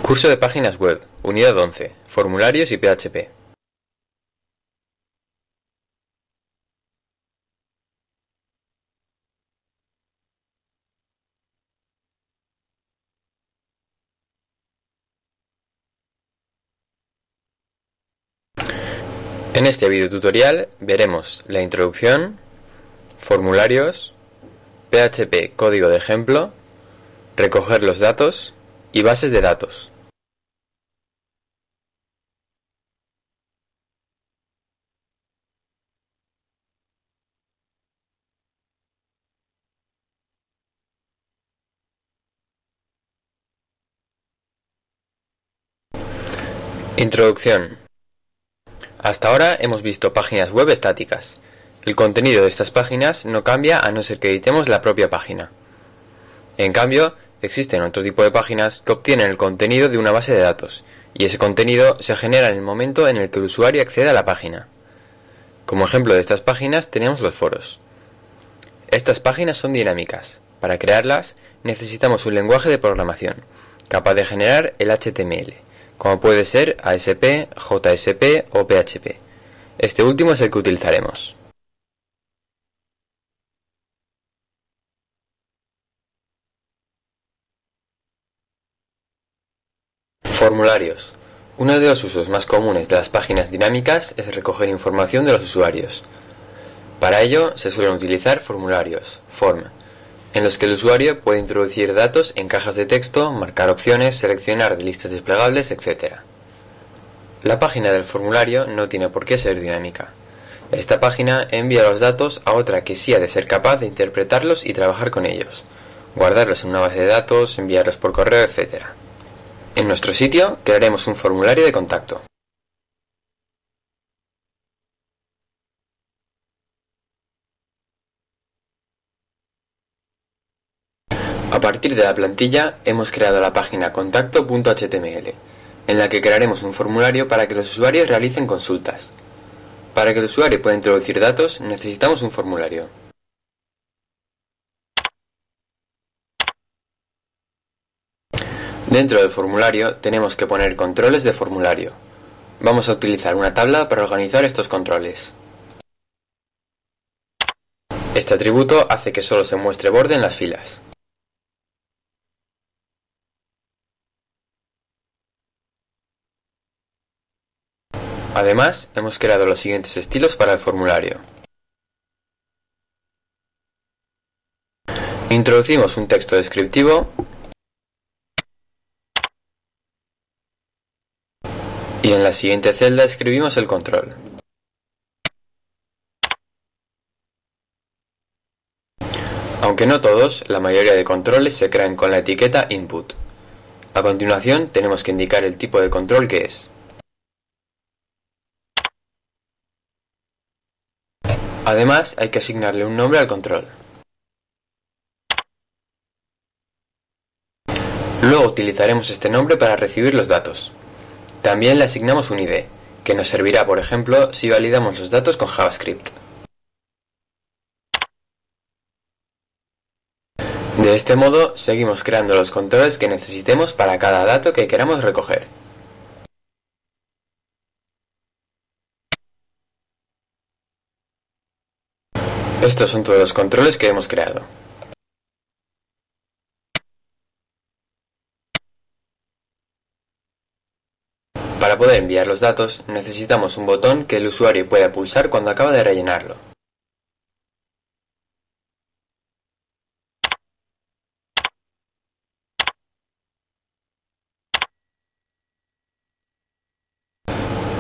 Curso de páginas web, Unidad 11, Formularios y PHP. En este videotutorial veremos la introducción, formularios, PHP código de ejemplo, recoger los datos y bases de datos. Introducción. Hasta ahora hemos visto páginas web estáticas. El contenido de estas páginas no cambia a no ser que editemos la propia página. En cambio, existen otro tipo de páginas que obtienen el contenido de una base de datos, y ese contenido se genera en el momento en el que el usuario accede a la página. Como ejemplo de estas páginas tenemos los foros. Estas páginas son dinámicas. Para crearlas necesitamos un lenguaje de programación, capaz de generar el HTML, como puede ser ASP, JSP o PHP. Este último es el que utilizaremos. Formularios. Uno de los usos más comunes de las páginas dinámicas es recoger información de los usuarios. Para ello se suelen utilizar formularios, form, en los que el usuario puede introducir datos en cajas de texto, marcar opciones, seleccionar de listas desplegables, etc. La página del formulario no tiene por qué ser dinámica. Esta página envía los datos a otra que sí ha de ser capaz de interpretarlos y trabajar con ellos, guardarlos en una base de datos, enviarlos por correo, etc. En nuestro sitio crearemos un formulario de contacto. A partir de la plantilla hemos creado la página contacto.html, en la que crearemos un formulario para que los usuarios realicen consultas. Para que el usuario pueda introducir datos necesitamos un formulario. Dentro del formulario tenemos que poner controles de formulario. Vamos a utilizar una tabla para organizar estos controles. Este atributo hace que solo se muestre borde en las filas. Además, hemos creado los siguientes estilos para el formulario. Introducimos un texto descriptivo y en la siguiente celda escribimos el control. Aunque no todos, la mayoría de controles se crean con la etiqueta input. A continuación tenemos que indicar el tipo de control que es. Además, hay que asignarle un nombre al control. Luego utilizaremos este nombre para recibir los datos. También le asignamos un ID, que nos servirá, por ejemplo, si validamos los datos con JavaScript. De este modo, seguimos creando los controles que necesitemos para cada dato que queramos recoger. Estos son todos los controles que hemos creado. Para poder enviar los datos, necesitamos un botón que el usuario pueda pulsar cuando acaba de rellenarlo.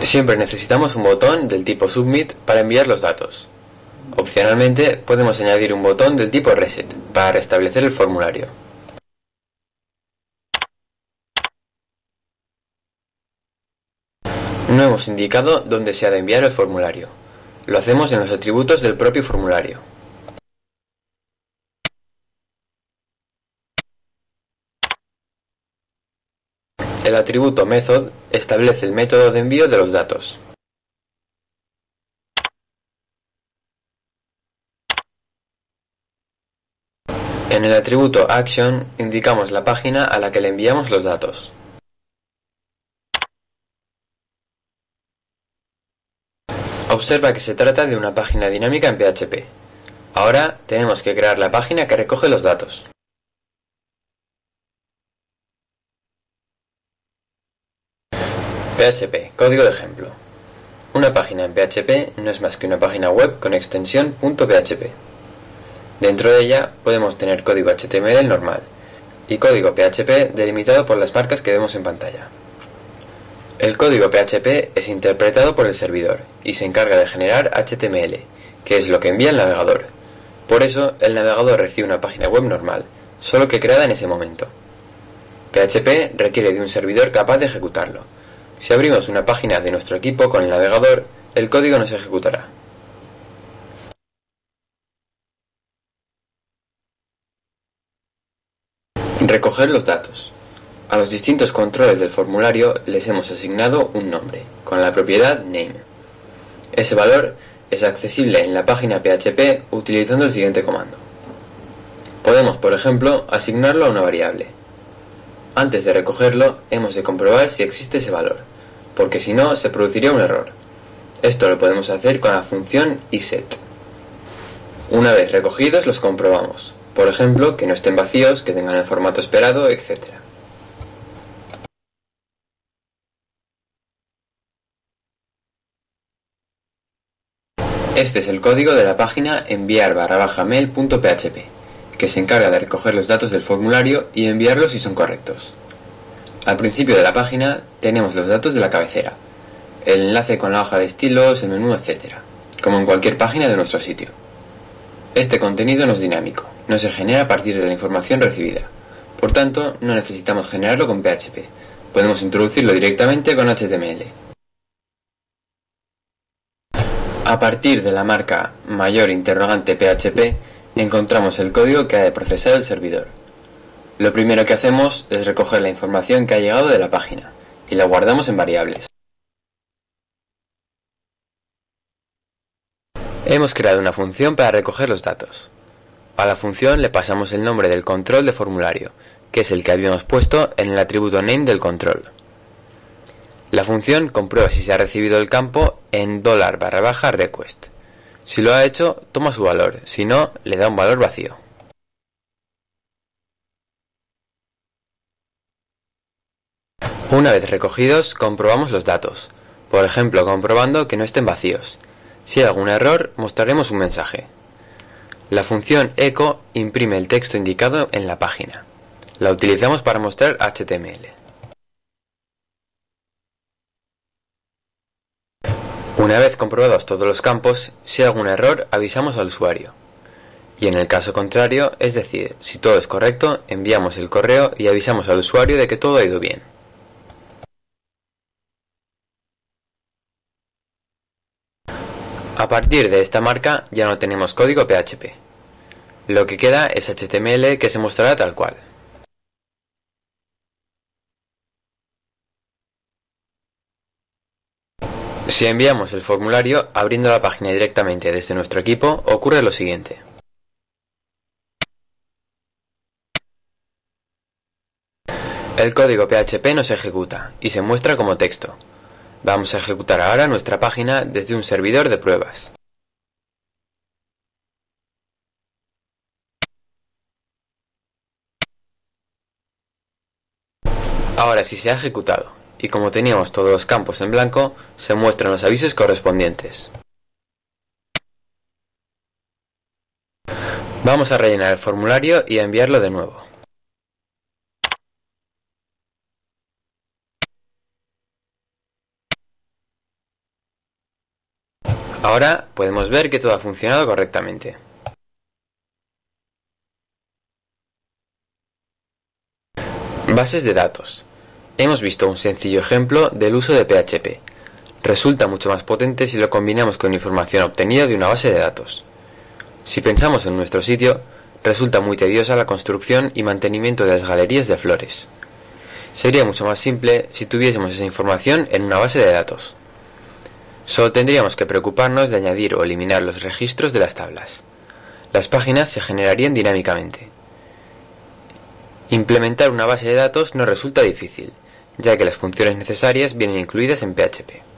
Siempre necesitamos un botón del tipo Submit para enviar los datos. Opcionalmente, podemos añadir un botón del tipo Reset para restablecer el formulario. No hemos indicado dónde se ha de enviar el formulario. Lo hacemos en los atributos del propio formulario. El atributo Method establece el método de envío de los datos. En el atributo Action indicamos la página a la que le enviamos los datos. Observa que se trata de una página dinámica en PHP. Ahora tenemos que crear la página que recoge los datos. PHP, código de ejemplo. Una página en PHP no es más que una página web con extensión .php. Dentro de ella podemos tener código HTML normal y código PHP delimitado por las marcas que vemos en pantalla. El código PHP es interpretado por el servidor y se encarga de generar HTML, que es lo que envía el navegador. Por eso, el navegador recibe una página web normal, solo que creada en ese momento. PHP requiere de un servidor capaz de ejecutarlo. Si abrimos una página de nuestro equipo con el navegador, el código no se ejecutará. Recoger los datos. A los distintos controles del formulario les hemos asignado un nombre, con la propiedad name. Ese valor es accesible en la página PHP utilizando el siguiente comando. Podemos, por ejemplo, asignarlo a una variable. Antes de recogerlo, hemos de comprobar si existe ese valor, porque si no, se produciría un error. Esto lo podemos hacer con la función iset. Una vez recogidos, los comprobamos. Por ejemplo, que no estén vacíos, que tengan el formato esperado, etc. Este es el código de la página enviar_mail.php, que se encarga de recoger los datos del formulario y enviarlos si son correctos. Al principio de la página tenemos los datos de la cabecera, el enlace con la hoja de estilos, el menú, etc., como en cualquier página de nuestro sitio. Este contenido no es dinámico, no se genera a partir de la información recibida. Por tanto, no necesitamos generarlo con PHP. Podemos introducirlo directamente con HTML. A partir de la marca mayor interrogante PHP, encontramos el código que ha de procesar el servidor. Lo primero que hacemos es recoger la información que ha llegado de la página y la guardamos en variables. Hemos creado una función para recoger los datos. A la función le pasamos el nombre del control de formulario, que es el que habíamos puesto en el atributo name del control. La función comprueba si se ha recibido el campo en $request. Si lo ha hecho, toma su valor, si no, le da un valor vacío. Una vez recogidos, comprobamos los datos, por ejemplo comprobando que no estén vacíos. Si hay algún error, mostraremos un mensaje. La función echo imprime el texto indicado en la página. La utilizamos para mostrar HTML. Una vez comprobados todos los campos, si hay algún error, avisamos al usuario. Y en el caso contrario, es decir, si todo es correcto, enviamos el correo y avisamos al usuario de que todo ha ido bien. A partir de esta marca ya no tenemos código PHP. Lo que queda es HTML que se mostrará tal cual. Si enviamos el formulario abriendo la página directamente desde nuestro equipo, ocurre lo siguiente. El código PHP no se ejecuta y se muestra como texto. Vamos a ejecutar ahora nuestra página desde un servidor de pruebas. Ahora sí se ha ejecutado, y como teníamos todos los campos en blanco, se muestran los avisos correspondientes. Vamos a rellenar el formulario y a enviarlo de nuevo. Ahora podemos ver que todo ha funcionado correctamente. Bases de datos. Hemos visto un sencillo ejemplo del uso de PHP. Resulta mucho más potente si lo combinamos con información obtenida de una base de datos. Si pensamos en nuestro sitio, resulta muy tediosa la construcción y mantenimiento de las galerías de flores. Sería mucho más simple si tuviésemos esa información en una base de datos. Solo tendríamos que preocuparnos de añadir o eliminar los registros de las tablas. Las páginas se generarían dinámicamente. Implementar una base de datos no resulta difícil, ya que las funciones necesarias vienen incluidas en PHP.